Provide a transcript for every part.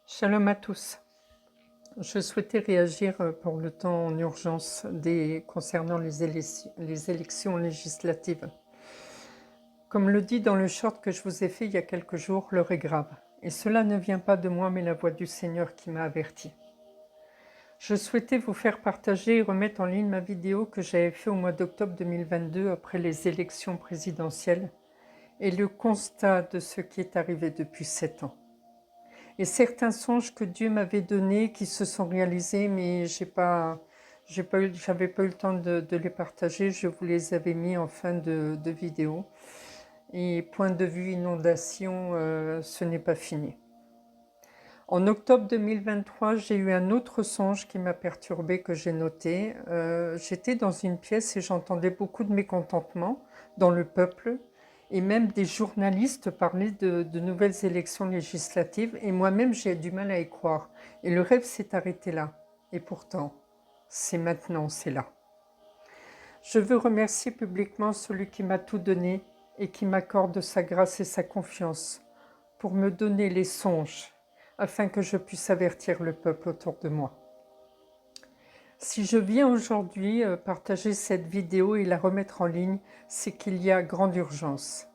Shalom à tous. Je souhaitais réagir pour le temps en urgence concernant les élections législatives. Comme le dit dans le short que je vous ai fait il y a quelques jours, l'heure est grave. Et cela ne vient pas de moi, mais la voix du Seigneur qui m'a averti. Je souhaitais vous faire partager et remettre en ligne ma vidéo que j'avais faite au mois d'octobre 2022 après les élections présidentielles et le constat de ce qui est arrivé depuis 7 ans. Et certains songes que Dieu m'avait donnés qui se sont réalisés, mais j'avais pas eu le temps de les partager. Je vous les avais mis en fin de vidéo. Et point de vue inondation, ce n'est pas fini. En octobre 2023, j'ai eu un autre songe qui m'a perturbé, que j'ai noté. J'étais dans une pièce et j'entendais beaucoup de mécontentement dans le peuple. Et même des journalistes parlaient de nouvelles élections législatives. Et moi-même, j'ai du mal à y croire. Et le rêve s'est arrêté là. Et pourtant, c'est maintenant, c'est là. Je veux remercier publiquement celui qui m'a tout donné et qui m'accorde sa grâce et sa confiance pour me donner les songes, afin que je puisse avertir le peuple autour de moi. Si je viens aujourd'hui partager cette vidéo et la remettre en ligne, c'est qu'il y a grande urgence.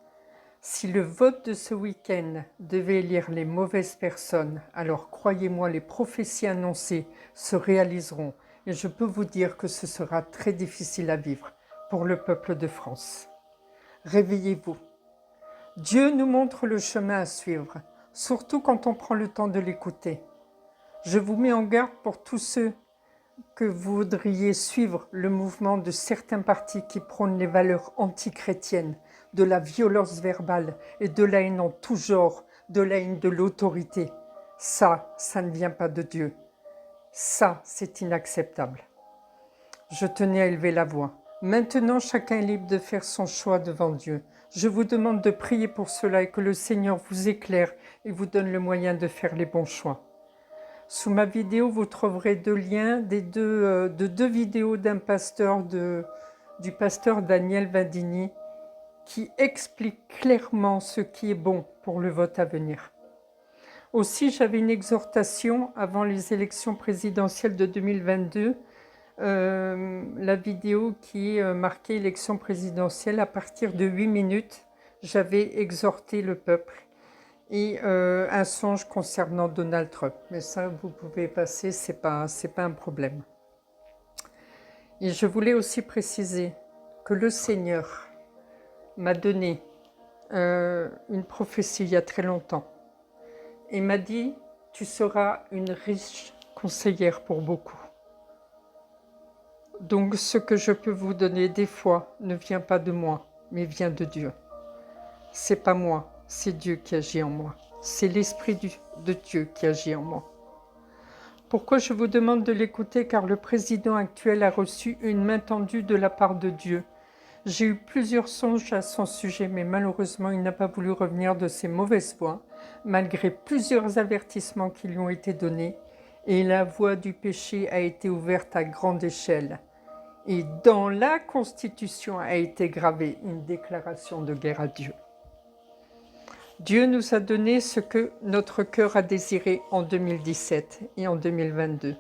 Si le vote de ce week-end devait élire les mauvaises personnes, alors croyez-moi, les prophéties annoncées se réaliseront et je peux vous dire que ce sera très difficile à vivre pour le peuple de France. Réveillez-vous. Dieu nous montre le chemin à suivre, surtout quand on prend le temps de l'écouter. Je vous mets en garde pour tous ceux que vous voudriez suivre le mouvement de certains partis qui prônent les valeurs antichrétiennes, de la violence verbale et de la haine en tout genre, de la haine de l'autorité. Ça ne vient pas de Dieu. Ça, c'est inacceptable. Je tenais à élever la voix. Maintenant, chacun est libre de faire son choix devant Dieu. Je vous demande de prier pour cela et que le Seigneur vous éclaire et vous donne le moyen de faire les bons choix. Sous ma vidéo, vous trouverez deux liens de deux vidéos d'un pasteur, du pasteur Daniel Vandini, qui explique clairement ce qui est bon pour le vote à venir. Aussi, j'avais une exhortation avant les élections présidentielles de 2022, la vidéo qui est marquée élection présidentielle. À partir de 8 minutes, j'avais exhorté le peuple. Et un songe concernant Donald Trump. Mais ça, vous pouvez passer, c'est pas un problème. Et je voulais aussi préciser que le Seigneur m'a donné une prophétie il y a très longtemps. Et m'a dit, tu seras une riche conseillère pour beaucoup. Donc ce que je peux vous donner des fois ne vient pas de moi, mais vient de Dieu. C'est pas moi, c'est Dieu qui agit en moi. C'est l'Esprit de Dieu qui agit en moi. Pourquoi je vous demande de l'écouter? Car le président actuel a reçu une main tendue de la part de Dieu. J'ai eu plusieurs songes à son sujet, mais malheureusement, il n'a pas voulu revenir de ses mauvaises voies, malgré plusieurs avertissements qui lui ont été donnés, et la voie du péché a été ouverte à grande échelle. Et dans la Constitution a été gravée une déclaration de guerre à Dieu. Dieu nous a donné ce que notre cœur a désiré en 2017 et en 2022.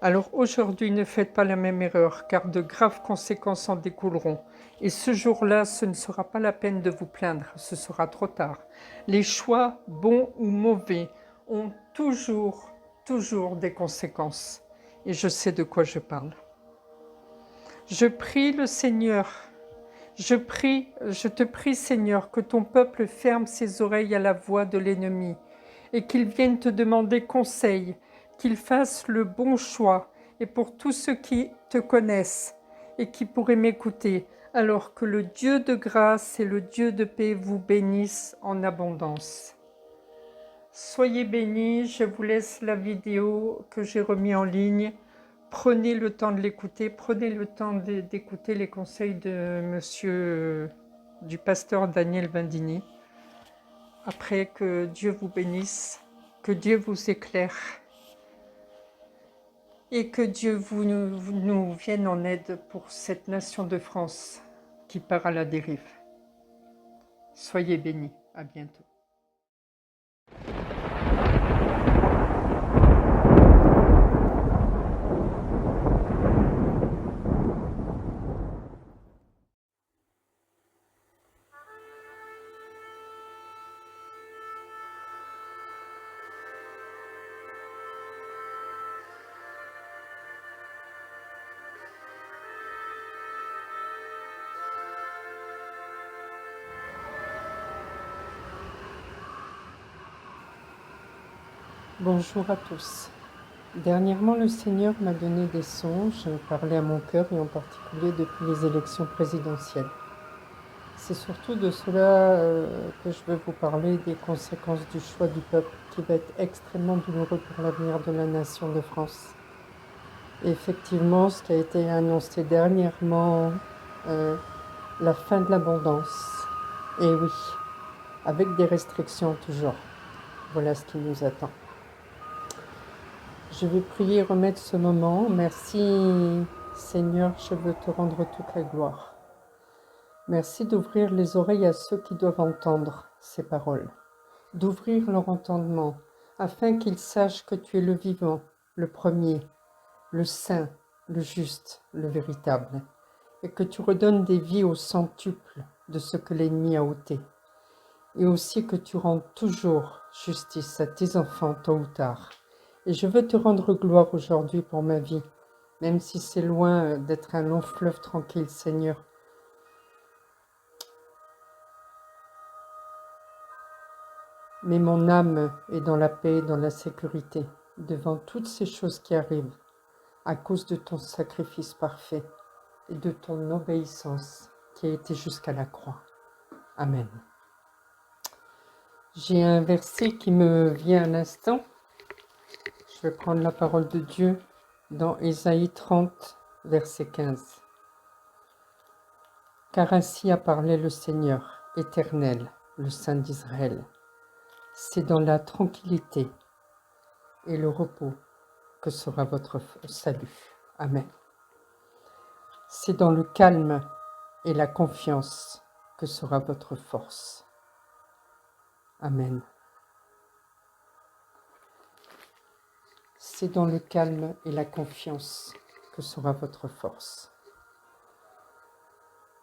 Alors aujourd'hui, ne faites pas la même erreur, car de graves conséquences en découleront. Et ce jour-là, ce ne sera pas la peine de vous plaindre, ce sera trop tard. Les choix, bons ou mauvais, ont toujours des conséquences. Et je sais de quoi je parle. Je prie le Seigneur. Je te prie, Seigneur, que ton peuple ferme ses oreilles à la voix de l'ennemi et qu'il vienne te demander conseil, qu'il fasse le bon choix. Et pour tous ceux qui te connaissent et qui pourraient m'écouter, alors que le Dieu de grâce et le Dieu de paix vous bénissent en abondance. Soyez bénis, je vous laisse la vidéo que j'ai remise en ligne. Prenez le temps de l'écouter, prenez le temps d'écouter les conseils de du pasteur Daniel Vandini. Après, que Dieu vous bénisse, que Dieu vous éclaire et que Dieu nous vienne en aide pour cette nation de France qui part à la dérive. Soyez bénis, à bientôt. Bonjour à tous. Dernièrement, le Seigneur m'a donné des songes, parlait à mon cœur et en particulier depuis les élections présidentielles. C'est surtout de cela que je veux vous parler, des conséquences du choix du peuple qui va être extrêmement douloureux pour l'avenir de la nation de France. Et effectivement, ce qui a été annoncé dernièrement, la fin de l'abondance. Et oui, avec des restrictions toujours. Voilà ce qui nous attend. Je vais prier et remettre ce moment. Merci Seigneur, je veux te rendre toute la gloire. Merci d'ouvrir les oreilles à ceux qui doivent entendre ces paroles, d'ouvrir leur entendement, afin qu'ils sachent que tu es le vivant, le premier, le saint, le juste, le véritable, et que tu redonnes des vies au centuple de ce que l'ennemi a ôté, et aussi que tu rends toujours justice à tes enfants tôt ou tard. Et je veux te rendre gloire aujourd'hui pour ma vie, même si c'est loin d'être un long fleuve tranquille, Seigneur. Mais mon âme est dans la paix, dans la sécurité, devant toutes ces choses qui arrivent, à cause de ton sacrifice parfait et de ton obéissance qui a été jusqu'à la croix. Amen. J'ai un verset qui me vient à l'instant. Je vais prendre la parole de Dieu dans Ésaïe 30, verset 15. Car ainsi a parlé le Seigneur, éternel, le Saint d'Israël. C'est dans la tranquillité et le repos que sera votre salut. Amen. C'est dans le calme et la confiance que sera votre force. Amen. C'est dans le calme et la confiance que sera votre force.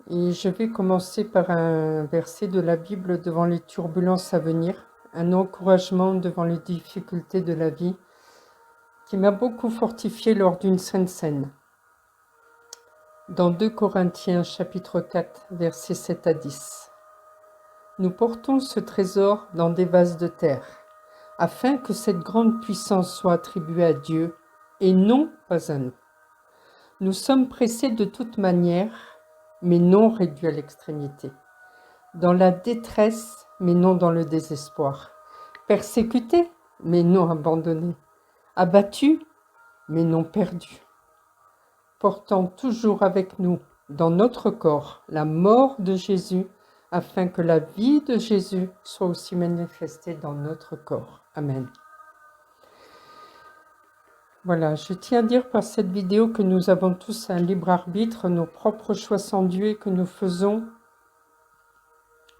Et je vais commencer par un verset de la Bible devant les turbulences à venir, un encouragement devant les difficultés de la vie qui m'a beaucoup fortifié lors d'une sainte scène. Dans 2 Corinthiens chapitre 4, versets 7 à 10. Nous portons ce trésor dans des vases de terre, afin que cette grande puissance soit attribuée à Dieu et non pas à nous. Nous sommes pressés de toute manière, mais non réduits à l'extrémité. Dans la détresse, mais non dans le désespoir. Persécutés, mais non abandonnés. Abattus, mais non perdus. Portant toujours avec nous, dans notre corps, la mort de Jésus, afin que la vie de Jésus soit aussi manifestée dans notre corps. Amen. Voilà, je tiens à dire par cette vidéo que nous avons tous un libre arbitre, nos propres choix sont Dieu et que nous faisons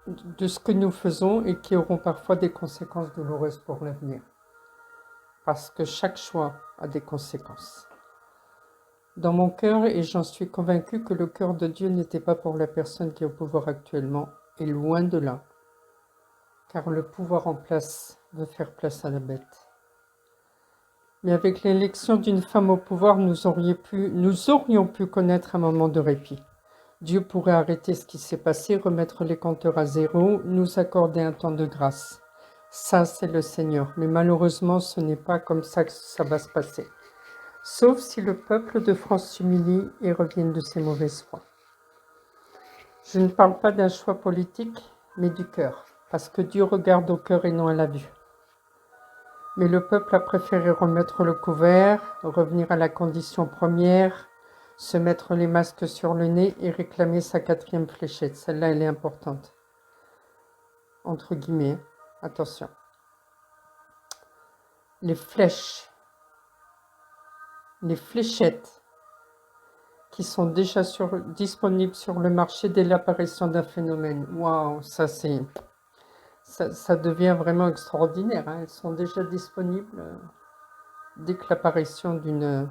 de ce que nous faisons et qui auront parfois des conséquences douloureuses pour l'avenir. Parce que chaque choix a des conséquences. Dans mon cœur, et j'en suis convaincue que le cœur de Dieu n'était pas pour la personne qui est au pouvoir actuellement, et loin de là, car le pouvoir en place veut faire place à la bête. Mais avec l'élection d'une femme au pouvoir, nous aurions pu connaître un moment de répit. Dieu pourrait arrêter ce qui s'est passé, remettre les compteurs à zéro, nous accorder un temps de grâce. Ça, c'est le Seigneur. Mais malheureusement, ce n'est pas comme ça que ça va se passer. Sauf si le peuple de France s'humilie et revienne de ses mauvaises voies. Je ne parle pas d'un choix politique, mais du cœur, parce que Dieu regarde au cœur et non à la vue. Mais le peuple a préféré remettre le couvert, revenir à la condition première, se mettre les masques sur le nez et réclamer sa 4e fléchette. Celle-là, elle est importante. Entre guillemets, attention. Les flèches, les fléchettes qui sont déjà disponibles sur le marché dès l'apparition d'un phénomène. Waouh, ça devient vraiment extraordinaire. Elles sont déjà disponibles dès que l'apparition d'une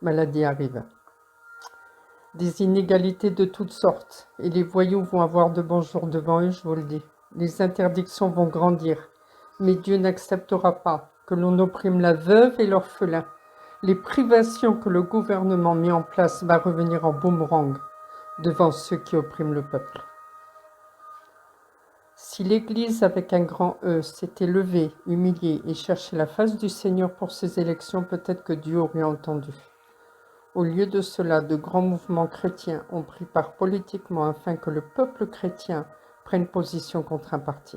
maladie arrive. Des inégalités de toutes sortes, et les voyous vont avoir de bons jours devant eux, je vous le dis. Les interdictions vont grandir, mais Dieu n'acceptera pas que l'on opprime la veuve et l'orphelin. Les privations que le gouvernement met en place va revenir en boomerang devant ceux qui oppriment le peuple. Si l'Église avec un grand E s'était levée, humiliée et cherché la face du Seigneur pour ces élections, peut-être que Dieu aurait entendu. Au lieu de cela, de grands mouvements chrétiens ont pris part politiquement afin que le peuple chrétien prenne position contre un parti.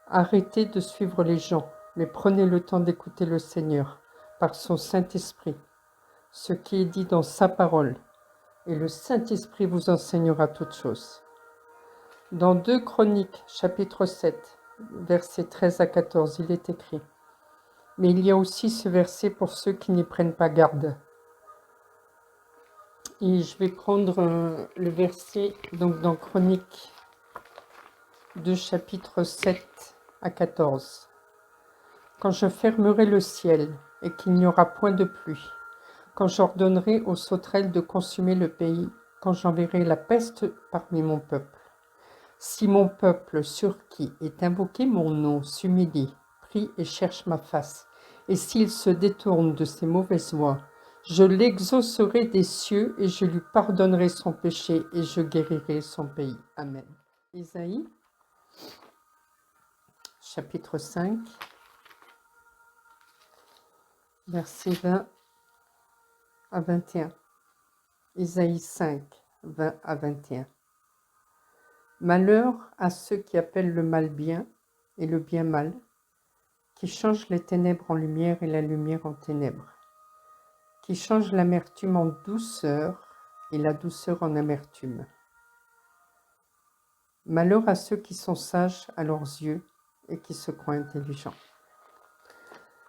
Arrêtez de suivre les gens, mais prenez le temps d'écouter le Seigneur par son Saint-Esprit, ce qui est dit dans sa parole, et le Saint-Esprit vous enseignera toutes choses. Dans 2 Chroniques, chapitre 7, versets 13 à 14, il est écrit « Mais il y a aussi ce verset pour ceux qui n'y prennent pas garde. » Et je vais prendre le verset donc dans Chroniques 2, chapitre 7 à 14. « Quand je fermerai le ciel et qu'il n'y aura point de pluie, quand j'ordonnerai aux sauterelles de consumer le pays, quand j'enverrai la peste parmi mon peuple, si mon peuple sur qui est invoqué mon nom s'humilie, prie et cherche ma face, et s'il se détourne de ses mauvaises voies, je l'exaucerai des cieux et je lui pardonnerai son péché et je guérirai son pays. » Amen. Isaïe, chapitre 5, versets 20 à 21. Isaïe 5, 20 à 21. Malheur à ceux qui appellent le mal bien et le bien mal, qui changent les ténèbres en lumière et la lumière en ténèbres, qui changent l'amertume en douceur et la douceur en amertume. Malheur à ceux qui sont sages à leurs yeux et qui se croient intelligents.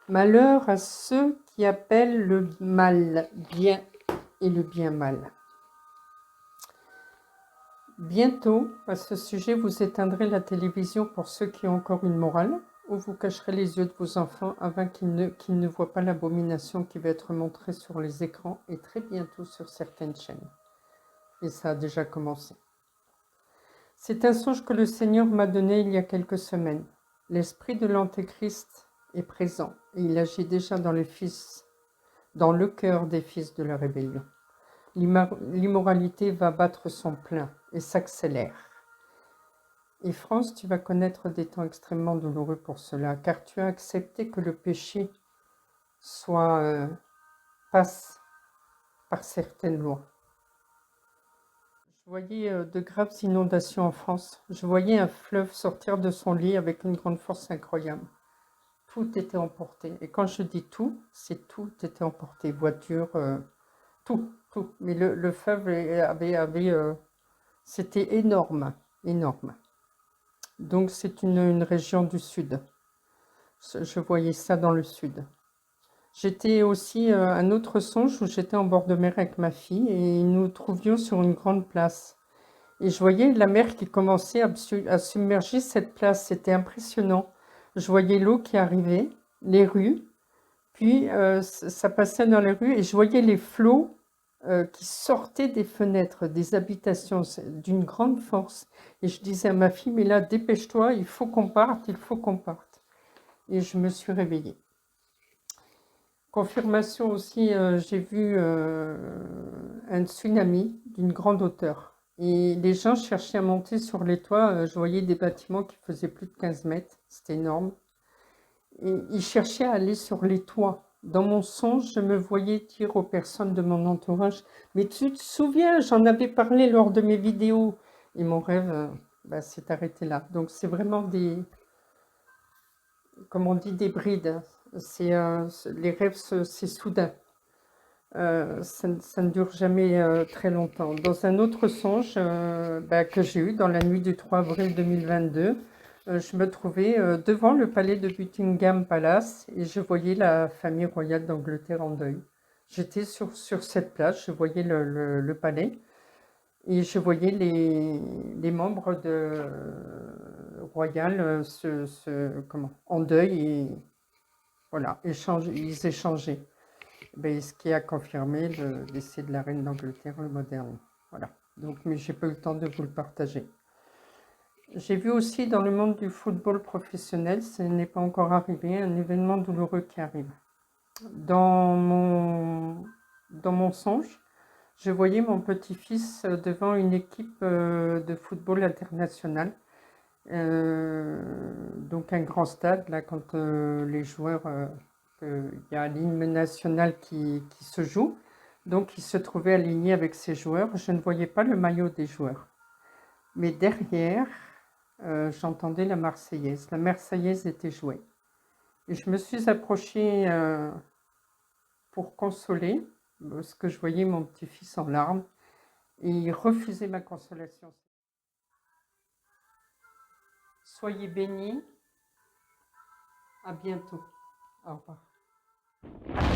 Malheur à ceux qui appellent le mal bien et le bien mal. Bientôt, à ce sujet, vous éteindrez la télévision pour ceux qui ont encore une morale, ou vous cacherez les yeux de vos enfants afin qu'ils ne voient pas l'abomination qui va être montrée sur les écrans et très bientôt sur certaines chaînes. Et ça a déjà commencé. C'est un songe que le Seigneur m'a donné il y a quelques semaines. L'esprit de l'Antéchrist est présent et il agit déjà dans le cœur des fils de la rébellion. L'immoralité va battre son plein et s'accélère. Et France, tu vas connaître des temps extrêmement douloureux pour cela, car tu as accepté que le péché passe par certaines lois. Je voyais de graves inondations en France. Je voyais un fleuve sortir de son lit avec une grande force incroyable. Tout était emporté. Et quand je dis tout, c'est tout était emporté. Voitures, tout. Mais le fleuve c'était énorme. Donc c'est une région du sud. Je voyais ça dans le sud. J'étais aussi un autre songe où j'étais en bord de mer avec ma fille et nous trouvions sur une grande place. Et je voyais la mer qui commençait à submerger cette place. C'était impressionnant. Je voyais l'eau qui arrivait, les rues, puis ça passait dans les rues et je voyais les flots qui sortaient des fenêtres, des habitations d'une grande force. Et je disais à ma fille, mais là, dépêche-toi, il faut qu'on parte. Et je me suis réveillée. Confirmation aussi, j'ai vu un tsunami d'une grande hauteur. Et les gens cherchaient à monter sur les toits. Je voyais des bâtiments qui faisaient plus de 15 mètres. C'était énorme. Et ils cherchaient à aller sur les toits. Dans mon songe, je me voyais dire aux personnes de mon entourage, « Mais tu te souviens, j'en avais parlé lors de mes vidéos. » Et mon rêve s'est arrêté là. Donc c'est vraiment comme on dit, des brides. Les rêves, c'est soudain. Ça ne dure jamais très longtemps. Dans un autre songe que j'ai eu dans la nuit du 3 avril 2022, je me trouvais devant le palais de Buckingham Palace et je voyais la famille royale d'Angleterre en deuil. J'étais sur cette place, je voyais le palais et je voyais les membres royal en deuil et voilà, ils échangeaient. Ce qui a confirmé le décès de la reine d'Angleterre, le moderne. Voilà. Donc, mais j'ai pas eu le temps de vous le partager. J'ai vu aussi dans le monde du football professionnel, ce n'est pas encore arrivé, un événement douloureux qui arrive. Dans mon songe, je voyais mon petit-fils devant une équipe de football international Donc un grand stade, là, quand les joueurs, il y a l'hymne national qui se joue, donc il se trouvait aligné avec ses joueurs. Je ne voyais pas le maillot des joueurs. Mais derrière, j'entendais la Marseillaise. La Marseillaise était jouée. Et je me suis approchée pour consoler, parce que je voyais mon petit-fils en larmes, et il refusait ma consolation. Soyez bénis, à bientôt. Au revoir.